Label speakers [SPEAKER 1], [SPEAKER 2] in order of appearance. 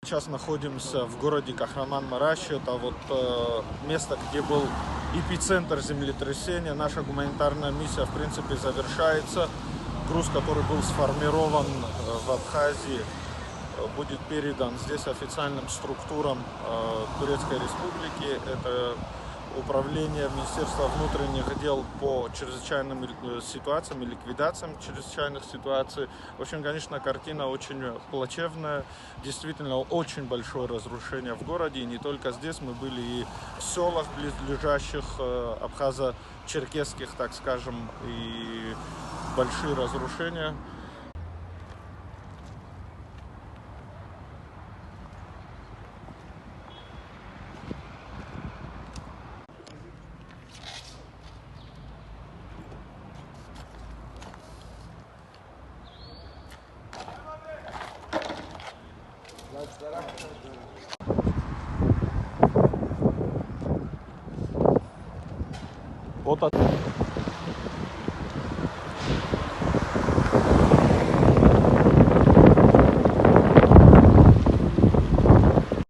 [SPEAKER 1] сейчас находимся в городе Кахраман-Мараш. Это вот место, где был эпицентр землетрясения. Наша гуманитарная миссия, в принципе, завершается. Груз, который был сформирован в Абхазии, будет передан здесь официальным структурам Турецкой Республики. Это управление Министерства внутренних дел по чрезвычайным ситуациям и ликвидациям чрезвычайных ситуаций. В общем, конечно, картина очень плачевная. Действительно, очень большое разрушение в городе. И не только здесь, мы были и в селах близлежащих, абхазо-черкесских, так скажем, и большие разрушения. Вот